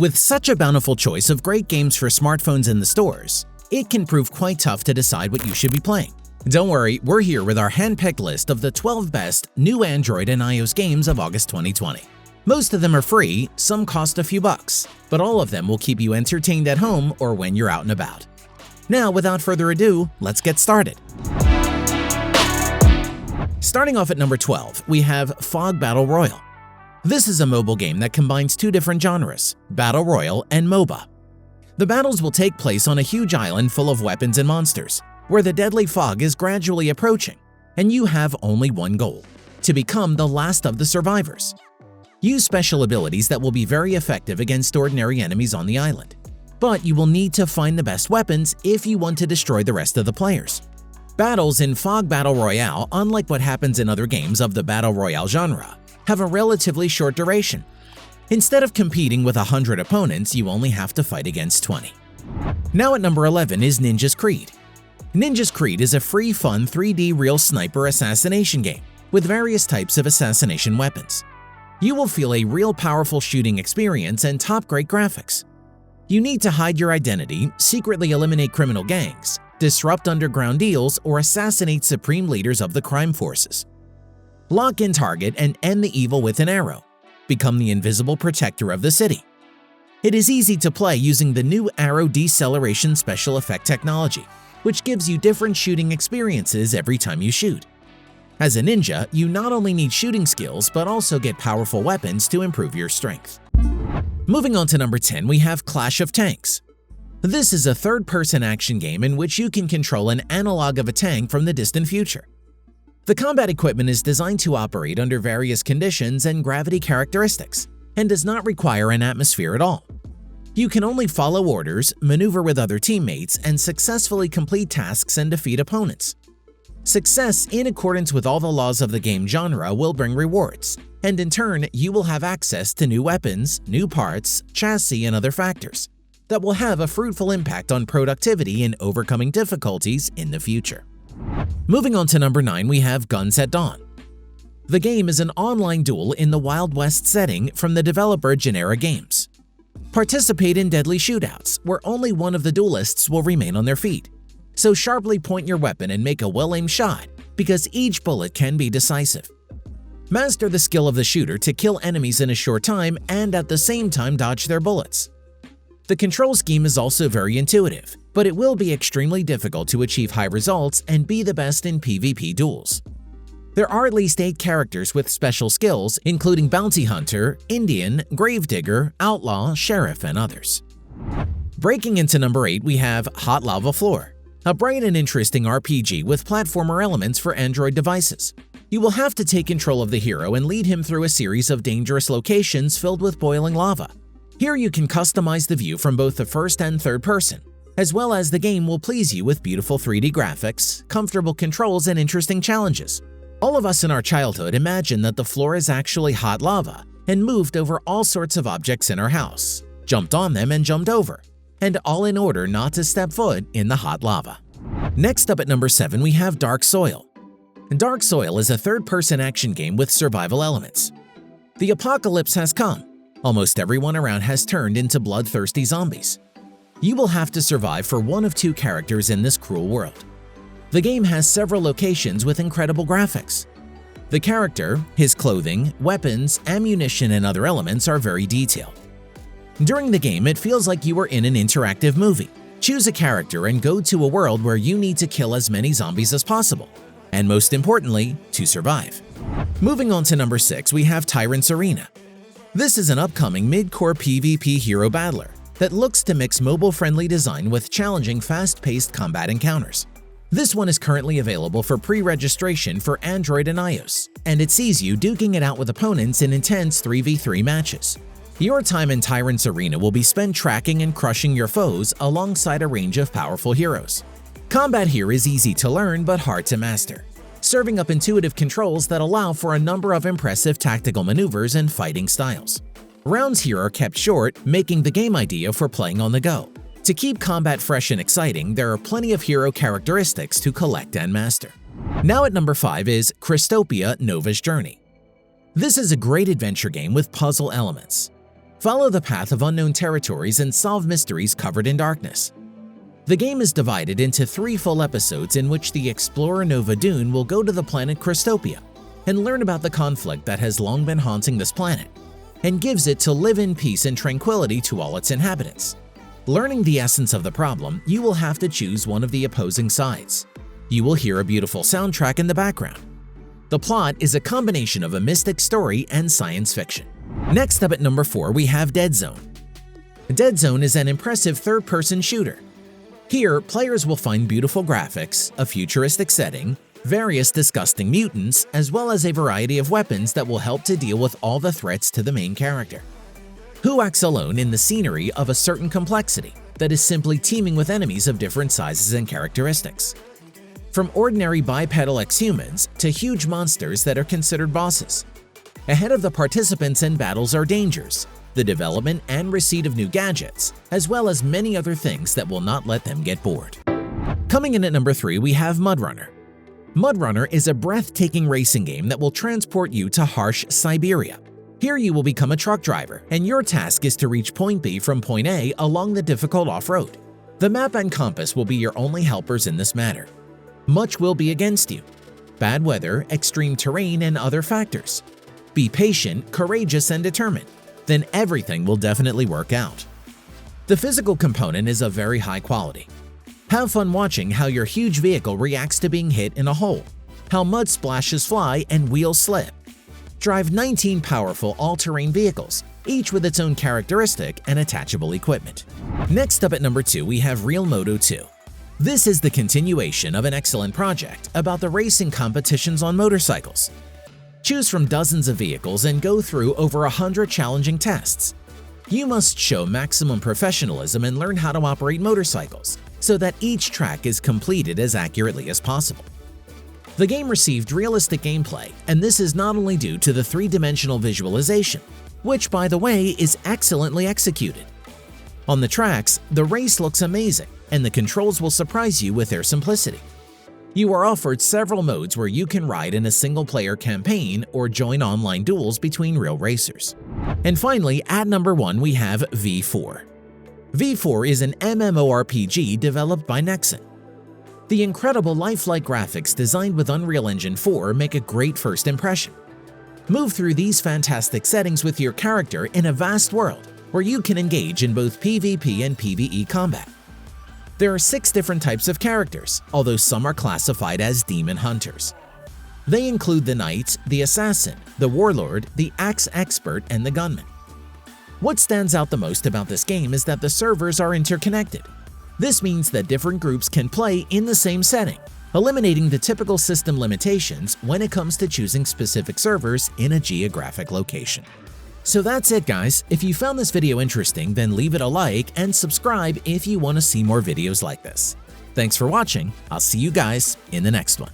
With such a bountiful choice of great games for smartphones in the stores, it can prove quite tough to decide what you should be playing. Don't worry, we're here with our hand-picked list of the 12 best new Android and iOS games of August 2020. Most of them are free, some cost a few bucks, but all of them will keep you entertained at home or when you're out and about. Now, without further ado, let's get started. Starting off at number 12, we have Fog Battle Royale. This is a mobile game that combines two different genres, Battle Royale and MOBA. The battles will take place on a huge island full of weapons and monsters, where the deadly fog is gradually approaching, and you have only one goal: to become the last of the survivors. Use special abilities that will be very effective against ordinary enemies on the island, but you will need to find the best weapons if you want to destroy the rest of the players. Battles in Fog Battle Royale, unlike what happens in other games of the Battle Royale genre, have a relatively short duration. Instead of competing with 100 opponents, you only have to fight against 20. Now at number 11 is Ninja's Creed. Ninja's Creed is a free, fun 3D real sniper assassination game with various types of assassination weapons. You will feel a real powerful shooting experience and top-grade graphics. You need to hide your identity, secretly eliminate criminal gangs, disrupt underground deals, or assassinate supreme leaders of the crime forces. Lock in target and end the evil with an arrow. Become the invisible protector of the city. It is easy to play using the new arrow deceleration special effect technology, which gives you different shooting experiences every time you shoot. As a ninja, you not only need shooting skills but also get powerful weapons to improve your strength. Moving on to number 10, we have Clash of Tanks. This is a third-person action game in which you can control an analog of a tank from the distant future. The combat equipment is designed to operate under various conditions and gravity characteristics, and does not require an atmosphere at all. You can only follow orders, maneuver with other teammates, and successfully complete tasks and defeat opponents. Success in accordance with all the laws of the game genre will bring rewards, and in turn, you will have access to new weapons, new parts, chassis, and other factors that will have a fruitful impact on productivity in overcoming difficulties in the future. Moving on to number 9, we have Guns at Dawn. The game is an online duel in the Wild West setting from the developer Genera Games. Participate in deadly shootouts, where only one of the duelists will remain on their feet. So sharply point your weapon and make a well-aimed shot, because each bullet can be decisive. Master the skill of the shooter to kill enemies in a short time and at the same time dodge their bullets. The control scheme is also very intuitive, but it will be extremely difficult to achieve high results and be the best in PvP duels. There are at least 8 characters with special skills, including Bounty Hunter, Indian, Gravedigger, Outlaw, Sheriff, and others. Breaking into number 8, we have Hot Lava Floor, a bright and interesting RPG with platformer elements for Android devices. You will have to take control of the hero and lead him through a series of dangerous locations filled with boiling lava. Here you can customize the view from both the first and third person, as well as the game will please you with beautiful 3D graphics, comfortable controls, and interesting challenges. All of us in our childhood imagined that the floor is actually hot lava and moved over all sorts of objects in our house, jumped on them and jumped over, and all in order not to step foot in the hot lava. Next up at number 7, we have Dark Soil. Dark Soil is a third-person action game with survival elements. The apocalypse has come. Almost everyone around has turned into bloodthirsty zombies. You will have to survive for one of 2 characters in this cruel world. The game has several locations with incredible graphics. The character, his clothing, weapons, ammunition, and other elements are very detailed. During the game, it feels like you are in an interactive movie. Choose a character and go to a world where you need to kill as many zombies as possible, and most importantly, to survive. Moving on to number 6, we have Tyrants Arena. This is an upcoming mid-core PvP hero battler that looks to mix mobile-friendly design with challenging fast-paced combat encounters. This one is currently available for pre-registration for Android and iOS, and it sees you duking it out with opponents in intense 3v3 matches. Your time in Tyrants Arena will be spent tracking and crushing your foes alongside a range of powerful heroes. Combat here is easy to learn but hard to master, serving up intuitive controls that allow for a number of impressive tactical maneuvers and fighting styles. Rounds here are kept short, making the game idea for playing on the go. To keep combat fresh and exciting, there are plenty of hero characteristics to collect and master. Now at number 5 is Krystopia Nova's Journey. This is a great adventure game with puzzle elements. Follow the path of unknown territories and solve mysteries covered in darkness. The game is divided into 3 full episodes in which the explorer Nova Dune will go to the planet Krystopia and learn about the conflict that has long been haunting this planet, and gives it to live in peace and tranquility to all its inhabitants. Learning the essence of the problem, you will have to choose one of the opposing sides. You will hear a beautiful soundtrack in the background. The plot is a combination of a mystic story and science fiction. Next up at number 4, we have Dead Zone. Dead Zone is an impressive third-person shooter. Here, players will find beautiful graphics, a futuristic setting, various disgusting mutants, as well as a variety of weapons that will help to deal with all the threats to the main character, who acts alone in the scenery of a certain complexity that is simply teeming with enemies of different sizes and characteristics. From ordinary bipedal ex-humans to huge monsters that are considered bosses. Ahead of the participants in battles are dangers, the development and receipt of new gadgets, as well as many other things that will not let them get bored. Coming in at number 3, we have MudRunner. MudRunner is a breathtaking racing game that will transport you to harsh Siberia. Here you will become a truck driver, and your task is to reach point B from point A along the difficult off-road. The map and compass will be your only helpers in this matter. Much will be against you: bad weather, extreme terrain, and other factors. Be patient, courageous, and determined. Then everything will definitely work out. The physical component is of very high quality. Have fun watching how your huge vehicle reacts to being hit in a hole, how mud splashes fly and wheels slip. Drive 19 powerful all-terrain vehicles, each with its own characteristic and attachable equipment. Next up at number 2, we have Real Moto 2. This is the continuation of an excellent project about the racing competitions on motorcycles. Choose from dozens of vehicles and go through over 100 challenging tests. You must show maximum professionalism and learn how to operate motorcycles, so that each track is completed as accurately as possible. The game received realistic gameplay, and this is not only due to the 3-dimensional visualization, which, by the way, is excellently executed. On the tracks, the race looks amazing, and the controls will surprise you with their simplicity. You are offered several modes where you can ride in a single-player campaign or join online duels between real racers. And finally, at number 1, we have V4. V4 is an MMORPG developed by Nexon. The incredible lifelike graphics designed with Unreal Engine 4 make a great first impression. Move through these fantastic settings with your character in a vast world where you can engage in both PvP and PvE combat. There are 6 different types of characters, although some are classified as demon hunters. They include the knight, the assassin, the warlord, the axe expert, and the gunman. What stands out the most about this game is that the servers are interconnected. This means that different groups can play in the same setting, eliminating the typical system limitations when it comes to choosing specific servers in a geographic location. So that's it, guys. If you found this video interesting, then leave it a like and subscribe if you want to see more videos like this. Thanks for watching. I'll see you guys in the next one.